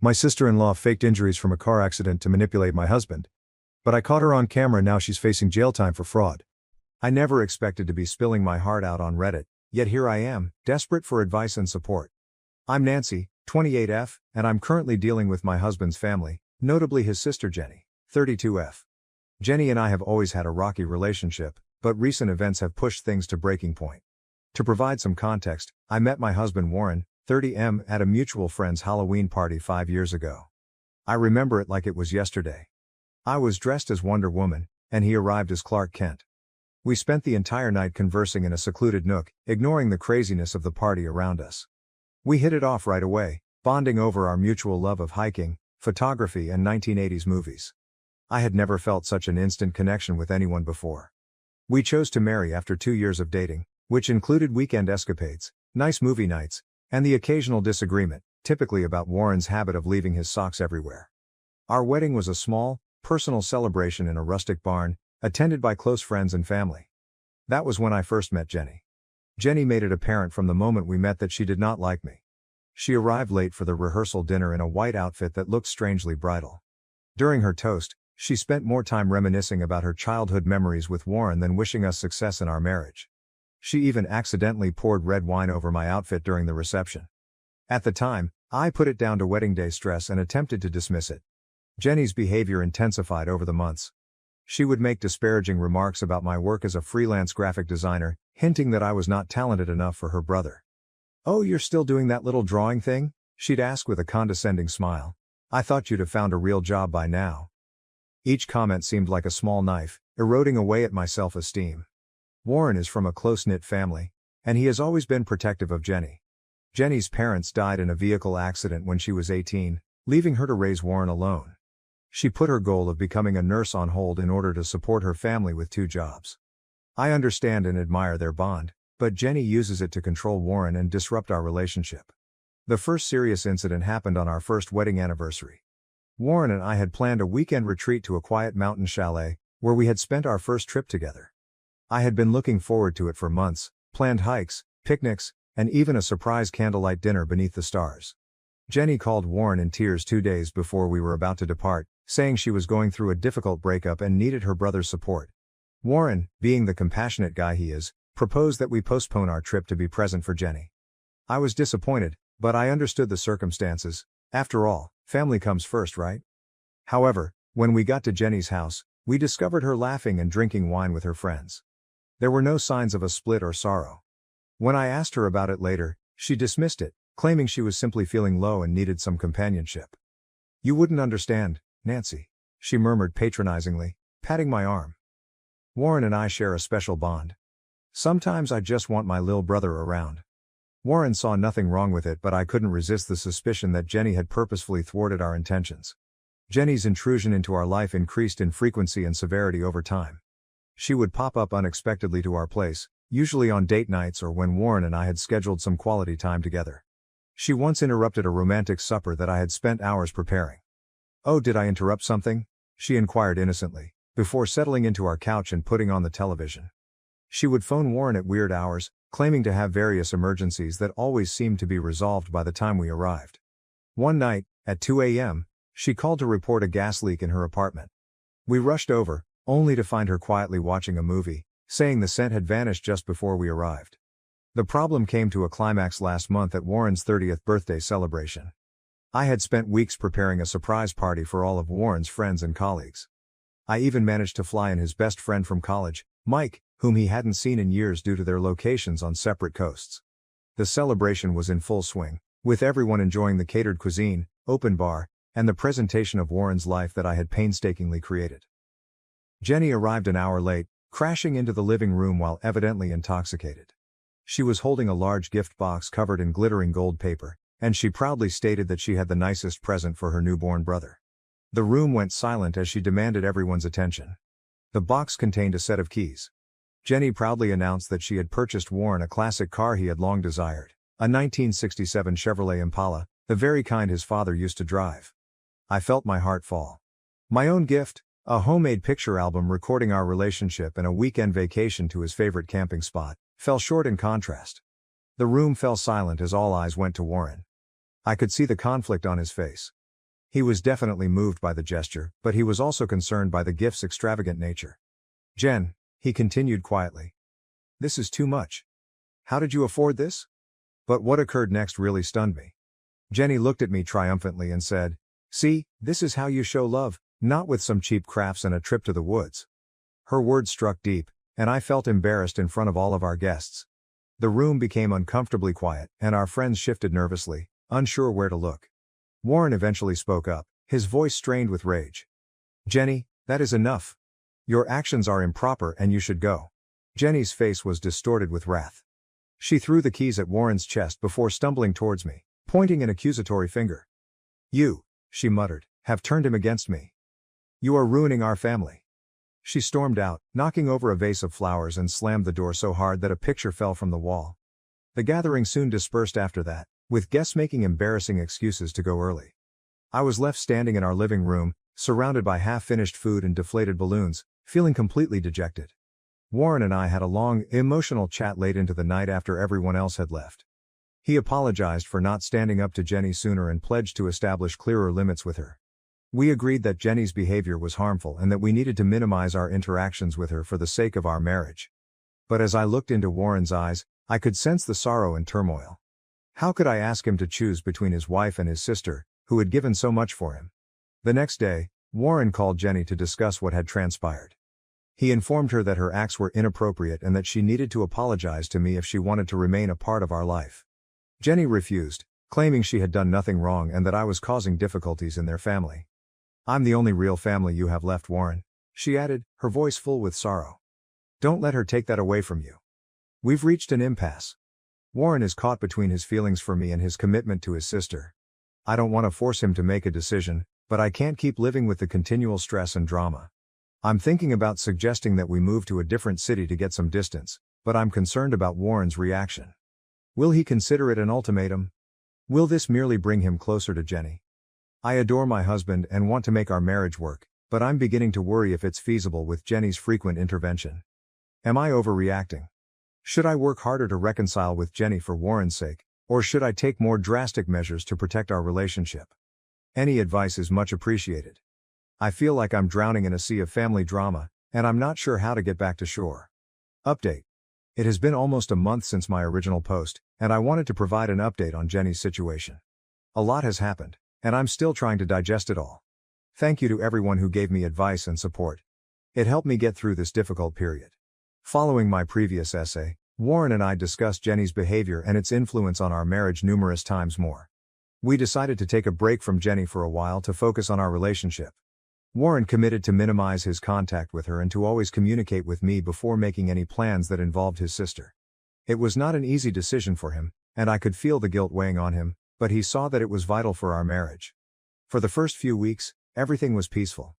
My sister-in-law faked injuries from a car accident to manipulate my husband. But I caught her on camera and now she's facing jail time for fraud. I never expected to be spilling my heart out on Reddit, yet here I am, desperate for advice and support. I'm Nancy, 28F, and I'm currently dealing with my husband's family, notably his sister Jenny, 32F. Jenny and I have always had a rocky relationship, but recent events have pushed things to breaking point. To provide some context, I met my husband Warren, 30M, at a mutual friend's Halloween party 5 years ago. I remember it like it was yesterday. I was dressed as Wonder Woman, and he arrived as Clark Kent. We spent the entire night conversing in a secluded nook, ignoring the craziness of the party around us. We hit it off right away, bonding over our mutual love of hiking, photography and 1980s movies. I had never felt such an instant connection with anyone before. We chose to marry after 2 years of dating, which included weekend escapades, nice movie nights, and the occasional disagreement, typically about Warren's habit of leaving his socks everywhere. Our wedding was a small, personal celebration in a rustic barn, attended by close friends and family. That was when I first met Jenny. Jenny made it apparent from the moment we met that she did not like me. She arrived late for the rehearsal dinner in a white outfit that looked strangely bridal. During her toast, she spent more time reminiscing about her childhood memories with Warren than wishing us success in our marriage. She even accidentally poured red wine over my outfit during the reception. At the time, I put it down to wedding day stress and attempted to dismiss it. Jenny's behavior intensified over the months. She would make disparaging remarks about my work as a freelance graphic designer, hinting that I was not talented enough for her brother. "Oh, you're still doing that little drawing thing?" she'd ask with a condescending smile. "I thought you'd have found a real job by now." Each comment seemed like a small knife, eroding away at my self-esteem. Warren is from a close-knit family, and he has always been protective of Jenny. Jenny's parents died in a vehicle accident when she was 18, leaving her to raise Warren alone. She put her goal of becoming a nurse on hold in order to support her family with 2 jobs. I understand and admire their bond, but Jenny uses it to control Warren and disrupt our relationship. The first serious incident happened on our first wedding anniversary. Warren and I had planned a weekend retreat to a quiet mountain chalet, where we had spent our first trip together. I had been looking forward to it for months, planned hikes, picnics, and even a surprise candlelight dinner beneath the stars. Jenny called Warren in tears 2 days before we were about to depart, saying she was going through a difficult breakup and needed her brother's support. Warren, being the compassionate guy he is, proposed that we postpone our trip to be present for Jenny. I was disappointed, but I understood the circumstances. After all, family comes first, right? However, when we got to Jenny's house, we discovered her laughing and drinking wine with her friends. There were no signs of a split or sorrow. When I asked her about it later, she dismissed it, claiming she was simply feeling low and needed some companionship. "You wouldn't understand, Nancy," she murmured patronizingly, patting my arm. "Warren and I share a special bond. Sometimes I just want my lil' brother around." Warren saw nothing wrong with it, but I couldn't resist the suspicion that Jenny had purposefully thwarted our intentions. Jenny's intrusion into our life increased in frequency and severity over time. She would pop up unexpectedly to our place, usually on date nights or when Warren and I had scheduled some quality time together. She once interrupted a romantic supper that I had spent hours preparing. "Oh, did I interrupt something?" she inquired innocently, before settling into our couch and putting on the television. She would phone Warren at weird hours, claiming to have various emergencies that always seemed to be resolved by the time we arrived. One night, at 2 a.m., she called to report a gas leak in her apartment. We rushed over, only to find her quietly watching a movie, saying the scent had vanished just before we arrived. The problem came to a climax last month at Warren's 30th birthday celebration. I had spent weeks preparing a surprise party for all of Warren's friends and colleagues. I even managed to fly in his best friend from college, Mike, whom he hadn't seen in years due to their locations on separate coasts. The celebration was in full swing, with everyone enjoying the catered cuisine, open bar, and the presentation of Warren's life that I had painstakingly created. Jenny arrived an hour late, crashing into the living room while evidently intoxicated. She was holding a large gift box covered in glittering gold paper, and she proudly stated that she had the nicest present for her newborn brother. The room went silent as she demanded everyone's attention. The box contained a set of keys. Jenny proudly announced that she had purchased Warren a classic car he had long desired, a 1967 Chevrolet Impala, the very kind his father used to drive. I felt my heart fall. My own gift, a homemade picture album recording our relationship and a weekend vacation to his favorite camping spot, fell short in contrast. The room fell silent as all eyes went to Warren. I could see the conflict on his face. He was definitely moved by the gesture, but he was also concerned by the gift's extravagant nature. "Jen," he continued quietly. "This is too much. How did you afford this?" But what occurred next really stunned me. Jenny looked at me triumphantly and said, "See, this is how you show love, not with some cheap crafts and a trip to the woods." Her words struck deep, and I felt embarrassed in front of all of our guests. The room became uncomfortably quiet, and our friends shifted nervously, unsure where to look. Warren eventually spoke up, his voice strained with rage. "Jenny, that is enough. Your actions are improper and you should go." Jenny's face was distorted with wrath. She threw the keys at Warren's chest before stumbling towards me, pointing an accusatory finger. "You," she muttered, "have turned him against me. You are ruining our family." She stormed out, knocking over a vase of flowers and slammed the door so hard that a picture fell from the wall. The gathering soon dispersed after that, with guests making embarrassing excuses to go early. I was left standing in our living room, surrounded by half-finished food and deflated balloons, feeling completely dejected. Warren and I had a long, emotional chat late into the night after everyone else had left. He apologized for not standing up to Jenny sooner and pledged to establish clearer limits with her. We agreed that Jenny's behavior was harmful and that we needed to minimize our interactions with her for the sake of our marriage. But as I looked into Warren's eyes, I could sense the sorrow and turmoil. How could I ask him to choose between his wife and his sister, who had given so much for him? The next day, Warren called Jenny to discuss what had transpired. He informed her that her acts were inappropriate and that she needed to apologize to me if she wanted to remain a part of our life. Jenny refused, claiming she had done nothing wrong and that I was causing difficulties in their family. "I'm the only real family you have left, Warren," she added, her voice full with sorrow. "Don't let her take that away from you. We've reached an impasse. Warren is caught between his feelings for me and his commitment to his sister. I don't want to force him to make a decision, but I can't keep living with the continual stress and drama. I'm thinking about suggesting that we move to a different city to get some distance, but I'm concerned about Warren's reaction. Will he consider it an ultimatum? Will this merely bring him closer to Jenny? I adore my husband and want to make our marriage work, but I'm beginning to worry if it's feasible with Jenny's frequent intervention. Am I overreacting? Should I work harder to reconcile with Jenny for Warren's sake, or should I take more drastic measures to protect our relationship? Any advice is much appreciated. I feel like I'm drowning in a sea of family drama, and I'm not sure how to get back to shore. Update. It has been almost a month since my original post, and I wanted to provide an update on Jenny's situation. A lot has happened, and I'm still trying to digest it all. Thank you to everyone who gave me advice and support. It helped me get through this difficult period. Following my previous essay, Warren and I discussed Jenny's behavior and its influence on our marriage numerous times more. We decided to take a break from Jenny for a while to focus on our relationship. Warren committed to minimize his contact with her and to always communicate with me before making any plans that involved his sister. It was not an easy decision for him, and I could feel the guilt weighing on him, but he saw that it was vital for our marriage. For the first few weeks, everything was peaceful.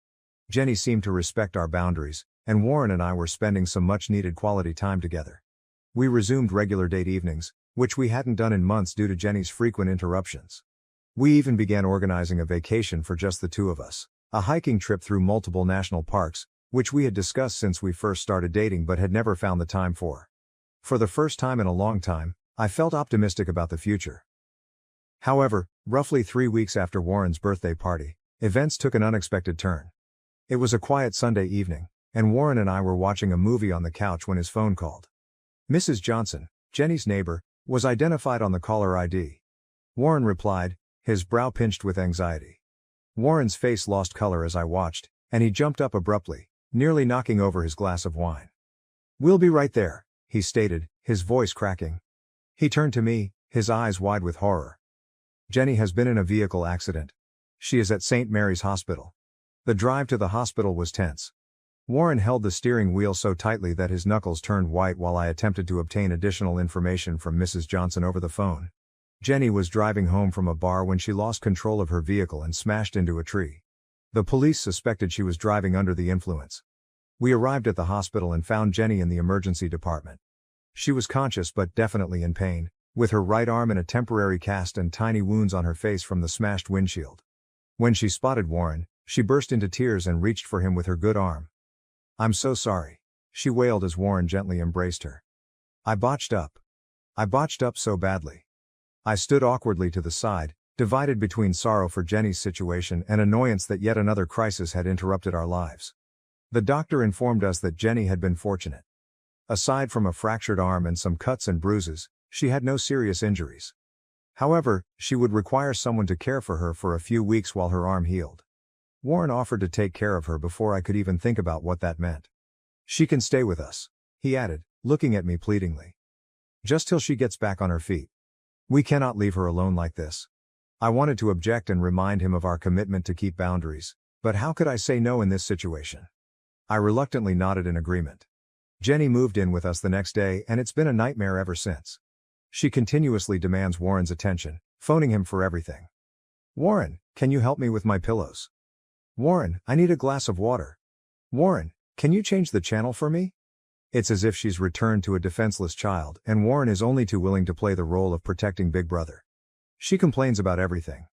Jenny seemed to respect our boundaries, and Warren and I were spending some much-needed quality time together. We resumed regular date evenings, which we hadn't done in months due to Jenny's frequent interruptions. We even began organizing a vacation for just the two of us, a hiking trip through multiple national parks, which we had discussed since we first started dating but had never found the time for. For the first time in a long time, I felt optimistic about the future. However, roughly 3 weeks after Warren's birthday party, events took an unexpected turn. It was a quiet Sunday evening, and Warren and I were watching a movie on the couch when his phone called. Mrs. Johnson, Jenny's neighbor, was identified on the caller ID. Warren replied, his brow pinched with anxiety. Warren's face lost color as I watched, and he jumped up abruptly, nearly knocking over his glass of wine. "We'll be right there," he stated, his voice cracking. He turned to me, his eyes wide with horror. "Jenny has been in a vehicle accident. She is at St. Mary's Hospital." The drive to the hospital was tense. Warren held the steering wheel so tightly that his knuckles turned white while I attempted to obtain additional information from Mrs. Johnson over the phone. Jenny was driving home from a bar when she lost control of her vehicle and smashed into a tree. The police suspected she was driving under the influence. We arrived at the hospital and found Jenny in the emergency department. She was conscious but definitely in pain, with her right arm in a temporary cast and tiny wounds on her face from the smashed windshield. When she spotted Warren, she burst into tears and reached for him with her good arm. "I'm so sorry," she wailed as Warren gently embraced her. I botched up so badly." I stood awkwardly to the side, divided between sorrow for Jenny's situation and annoyance that yet another crisis had interrupted our lives. The doctor informed us that Jenny had been fortunate. Aside from a fractured arm and some cuts and bruises, she had no serious injuries. However, she would require someone to care for her for a few weeks while her arm healed. Warren offered to take care of her before I could even think about what that meant. "She can stay with us," he added, looking at me pleadingly. "Just till she gets back on her feet. We cannot leave her alone like this." I wanted to object and remind him of our commitment to keep boundaries, but how could I say no in this situation? I reluctantly nodded in agreement. Jenny moved in with us the next day, and it's been a nightmare ever since. She continuously demands Warren's attention, phoning him for everything. "Warren, can you help me with my pillows? Warren, I need a glass of water. Warren, can you change the channel for me?" It's as if she's returned to a defenseless child, and Warren is only too willing to play the role of protecting Big Brother. She complains about everything.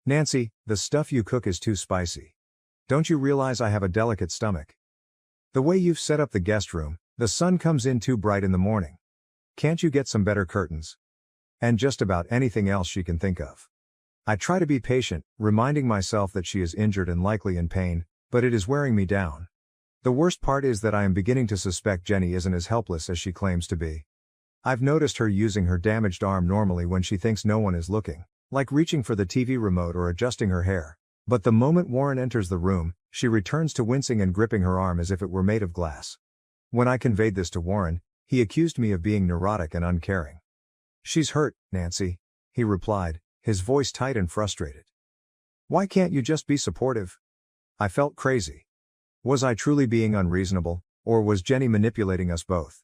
"Nancy, the stuff you cook is too spicy. Don't you realize I have a delicate stomach? The way you've set up the guest room, the sun comes in too bright in the morning. Can't you get some better curtains?" And just about anything else she can think of. I try to be patient, reminding myself that she is injured and likely in pain, but it is wearing me down. The worst part is that I am beginning to suspect Jenny isn't as helpless as she claims to be. I've noticed her using her damaged arm normally when she thinks no one is looking, like reaching for the TV remote or adjusting her hair. But the moment Warren enters the room, she returns to wincing and gripping her arm as if it were made of glass. When I conveyed this to Warren, he accused me of being neurotic and uncaring. "She's hurt, Nancy," he replied, his voice tight and frustrated. "Why can't you just be supportive?" I felt crazy. Was I truly being unreasonable, or was Jenny manipulating us both?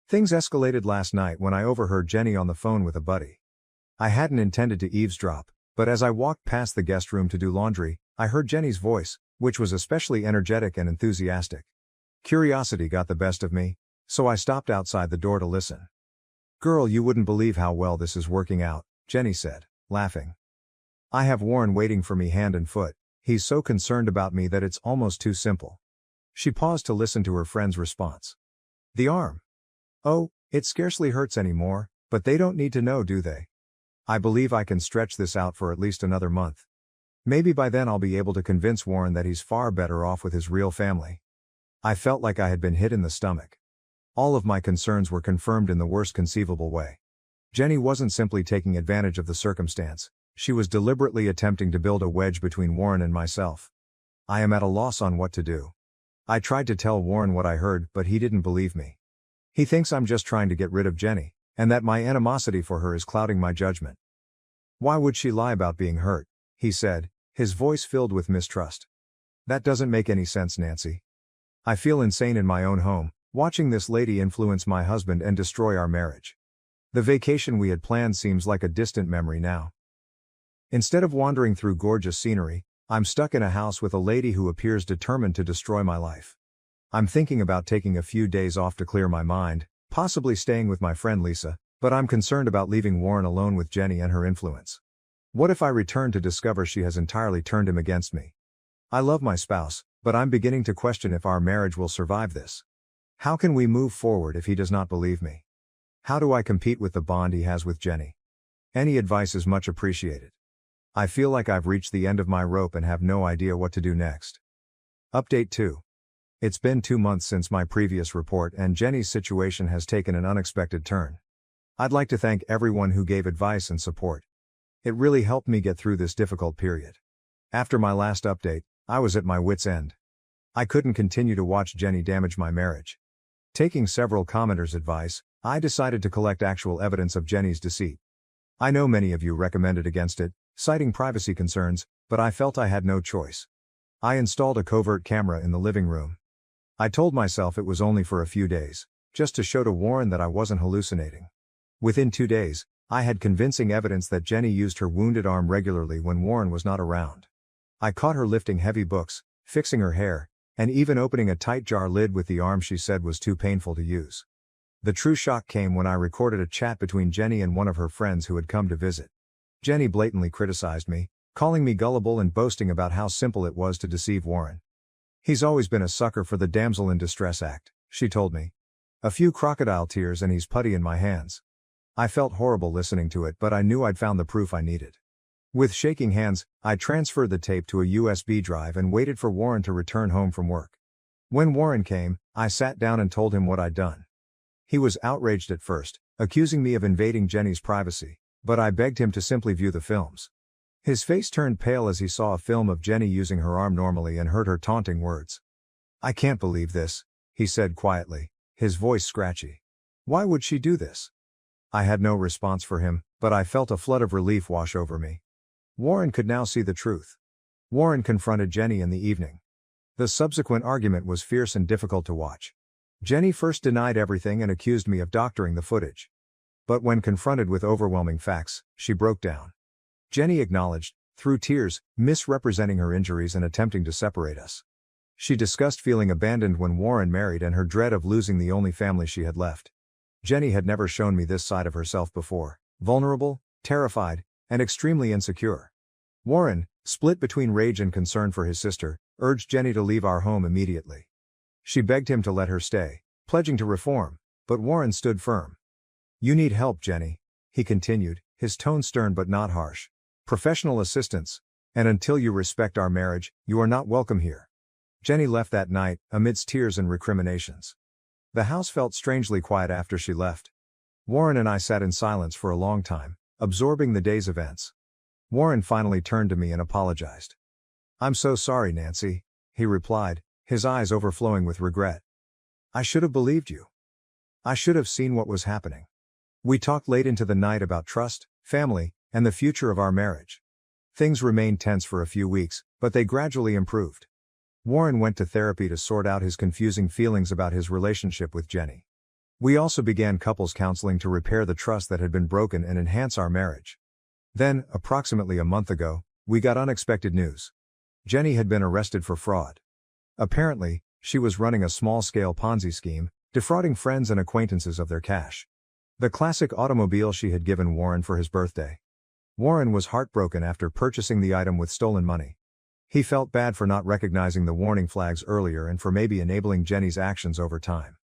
Things escalated last night when I overheard Jenny on the phone with a buddy. I hadn't intended to eavesdrop, but as I walked past the guest room to do laundry, I heard Jenny's voice, which was especially energetic and enthusiastic. Curiosity got the best of me, so I stopped outside the door to listen. "Girl, you wouldn't believe how well this is working out," Jenny said, laughing. "I have Warren waiting for me hand and foot. He's so concerned about me that it's almost too simple." She paused to listen to her friend's response. "The arm? Oh, it scarcely hurts anymore, but they don't need to know, do they? I believe I can stretch this out for at least another month. Maybe by then I'll be able to convince Warren that he's far better off with his real family." I felt like I had been hit in the stomach. All of my concerns were confirmed in the worst conceivable way. Jenny wasn't simply taking advantage of the circumstance, she was deliberately attempting to build a wedge between Warren and myself. I am at a loss on what to do. I tried to tell Warren what I heard, but he didn't believe me. He thinks I'm just trying to get rid of Jenny, and that my animosity for her is clouding my judgment. "Why would she lie about being hurt?" he said, his voice filled with mistrust. "That doesn't make any sense, Nancy. I feel insane in my own home, watching this lady influence my husband and destroy our marriage. The vacation we had planned seems like a distant memory now. Instead of wandering through gorgeous scenery, I'm stuck in a house with a lady who appears determined to destroy my life. I'm thinking about taking a few days off to clear my mind, possibly staying with my friend Lisa, but I'm concerned about leaving Warren alone with Jenny and her influence. What if I return to discover she has entirely turned him against me? I love my spouse, but I'm beginning to question if our marriage will survive this. How can we move forward if he does not believe me? How do I compete with the bond he has with Jenny? Any advice is much appreciated. I feel like I've reached the end of my rope and have no idea what to do next. Update 2. It's been 2 months since my previous report, and Jenny's situation has taken an unexpected turn. I'd like to thank everyone who gave advice and support. It really helped me get through this difficult period. After my last update, I was at my wit's end. I couldn't continue to watch Jenny damage my marriage. Taking several commenters' advice, I decided to collect actual evidence of Jenny's deceit. I know many of you recommended against it, citing privacy concerns, but I felt I had no choice. I installed a covert camera in the living room. I told myself it was only for a few days, just to show to Warren that I wasn't hallucinating. Within 2 days, I had convincing evidence that Jenny used her wounded arm regularly when Warren was not around. I caught her lifting heavy books, fixing her hair, and even opening a tight jar lid with the arm she said was too painful to use. The true shock came when I recorded a chat between Jenny and one of her friends who had come to visit. Jenny blatantly criticized me, calling me gullible and boasting about how simple it was to deceive Warren. "He's always been a sucker for the damsel in distress act," she told me. "A few crocodile tears and he's putty in my hands." I felt horrible listening to it, but I knew I'd found the proof I needed. With shaking hands, I transferred the tape to a USB drive and waited for Warren to return home from work. When Warren came, I sat down and told him what I'd done. He was outraged at first, accusing me of invading Jenny's privacy, but I begged him to simply view the films. His face turned pale as he saw a film of Jenny using her arm normally and heard her taunting words. "I can't believe this," he said quietly, his voice scratchy. "Why would she do this?" I had no response for him, but I felt a flood of relief wash over me. Warren could now see the truth. Warren confronted Jenny in the evening. The subsequent argument was fierce and difficult to watch. Jenny first denied everything and accused me of doctoring the footage. But when confronted with overwhelming facts, she broke down. Jenny acknowledged, through tears, misrepresenting her injuries and attempting to separate us. She discussed feeling abandoned when Warren married and her dread of losing the only family she had left. Jenny had never shown me this side of herself before: vulnerable, terrified, and extremely insecure. Warren, split between rage and concern for his sister, urged Jenny to leave our home immediately. She begged him to let her stay, pledging to reform, but Warren stood firm. "You need help, Jenny," he continued, his tone stern but not harsh. "Professional assistance, and until you respect our marriage, you are not welcome here." Jenny left that night, amidst tears and recriminations. The house felt strangely quiet after she left. Warren and I sat in silence for a long time, absorbing the day's events. Warren finally turned to me and apologized. "I'm so sorry, Nancy," he replied, his eyes overflowing with regret. "I should have believed you. I should have seen what was happening." We talked late into the night about trust, family, and the future of our marriage. Things remained tense for a few weeks, but they gradually improved. Warren went to therapy to sort out his confusing feelings about his relationship with Jenny. We also began couples counseling to repair the trust that had been broken and enhance our marriage. Then, approximately a month ago, we got unexpected news. Jenny had been arrested for fraud. Apparently, she was running a small-scale Ponzi scheme, defrauding friends and acquaintances of their cash. The classic automobile she had given Warren for his birthday. Warren was heartbroken after purchasing the item with stolen money. He felt bad for not recognizing the warning flags earlier and for maybe enabling Jenny's actions over time.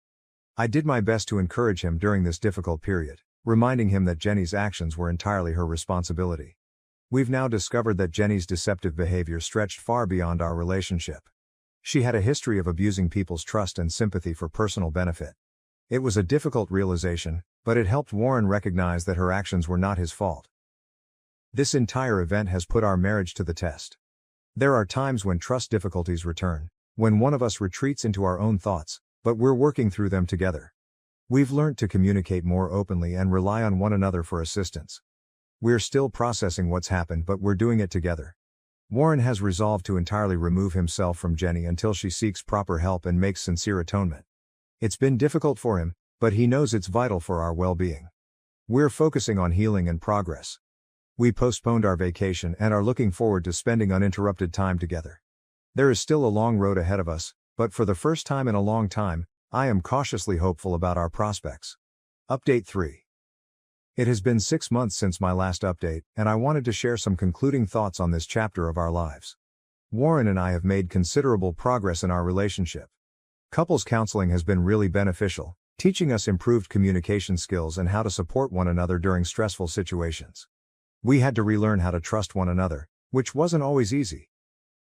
I did my best to encourage him during this difficult period, reminding him that Jenny's actions were entirely her responsibility. We've now discovered that Jenny's deceptive behavior stretched far beyond our relationship. She had a history of abusing people's trust and sympathy for personal benefit. It was a difficult realization, but it helped Warren recognize that her actions were not his fault. This entire event has put our marriage to the test. There are times when trust difficulties return, when one of us retreats into our own thoughts, but we're working through them together. We've learned to communicate more openly and rely on one another for assistance. We're still processing what's happened, but we're doing it together. Warren has resolved to entirely remove himself from Jenny until she seeks proper help and makes sincere atonement. It's been difficult for him, but he knows it's vital for our well-being. We're focusing on healing and progress. We postponed our vacation and are looking forward to spending uninterrupted time together. There is still a long road ahead of us, but for the first time in a long time, I am cautiously hopeful about our prospects. Update 3. It has been 6 months since my last update, and I wanted to share some concluding thoughts on this chapter of our lives. Warren and I have made considerable progress in our relationship. Couples counseling has been really beneficial, teaching us improved communication skills and how to support one another during stressful situations. We had to relearn how to trust one another, which wasn't always easy.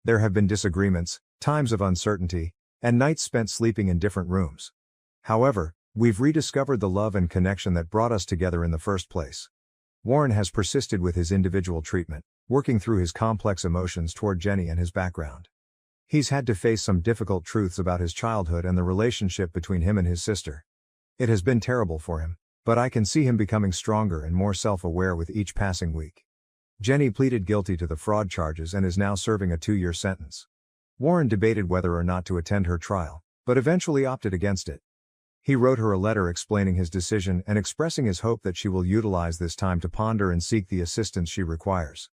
There have been disagreements, times of uncertainty, and nights spent sleeping in different rooms. However, we've rediscovered the love and connection that brought us together in the first place. Warren has persisted with his individual treatment, working through his complex emotions toward Jenny and his background. He's had to face some difficult truths about his childhood and the relationship between him and his sister. It has been terrible for him, but I can see him becoming stronger and more self-aware with each passing week. Jenny pleaded guilty to the fraud charges and is now serving a 2-year sentence. Warren debated whether or not to attend her trial, but eventually opted against it. He wrote her a letter explaining his decision and expressing his hope that she will utilize this time to ponder and seek the assistance she requires.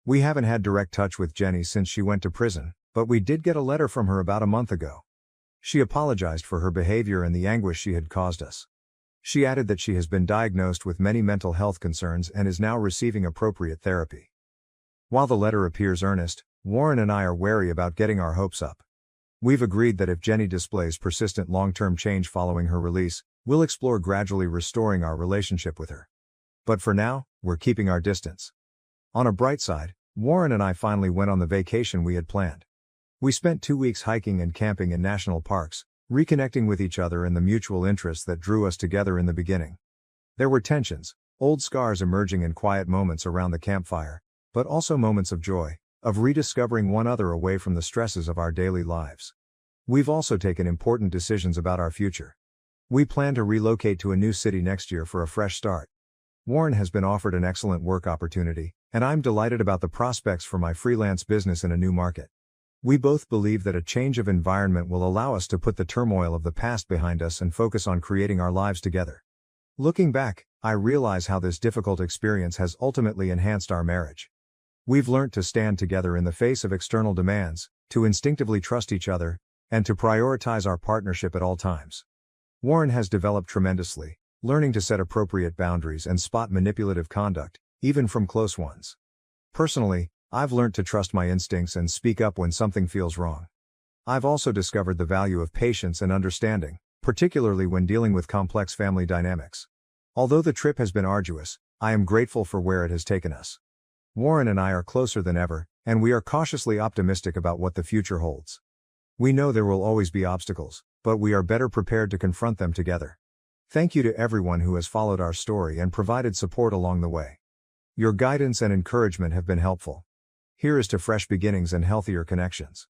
We haven't had direct touch with Jenny since she went to prison, but we did get a letter from her about a month ago. She apologized for her behavior and the anguish she had caused us. She added that she has been diagnosed with many mental health concerns and is now receiving appropriate therapy. While the letter appears earnest, Warren and I are wary about getting our hopes up. We've agreed that if Jenny displays persistent long-term change following her release, we'll explore gradually restoring our relationship with her. But for now, we're keeping our distance. On a bright side, Warren and I finally went on the vacation we had planned. We spent 2 weeks hiking and camping in national parks, reconnecting with each other and the mutual interests that drew us together in the beginning. There were tensions, old scars emerging in quiet moments around the campfire, but also moments of joy, of rediscovering one another away from the stresses of our daily lives. We've also taken important decisions about our future. We plan to relocate to a new city next year for a fresh start. Warren has been offered an excellent work opportunity, and I'm delighted about the prospects for my freelance business in a new market. We both believe that a change of environment will allow us to put the turmoil of the past behind us and focus on creating our lives together. Looking back, I realize how this difficult experience has ultimately enhanced our marriage. We've learned to stand together in the face of external demands, to instinctively trust each other, and to prioritize our partnership at all times. Warren has developed tremendously, learning to set appropriate boundaries and spot manipulative conduct, even from close ones. Personally, I've learned to trust my instincts and speak up when something feels wrong. I've also discovered the value of patience and understanding, particularly when dealing with complex family dynamics. Although the trip has been arduous, I am grateful for where it has taken us. Warren and I are closer than ever, and we are cautiously optimistic about what the future holds. We know there will always be obstacles, but we are better prepared to confront them together. Thank you to everyone who has followed our story and provided support along the way. Your guidance and encouragement have been helpful. Here is to fresh beginnings and healthier connections.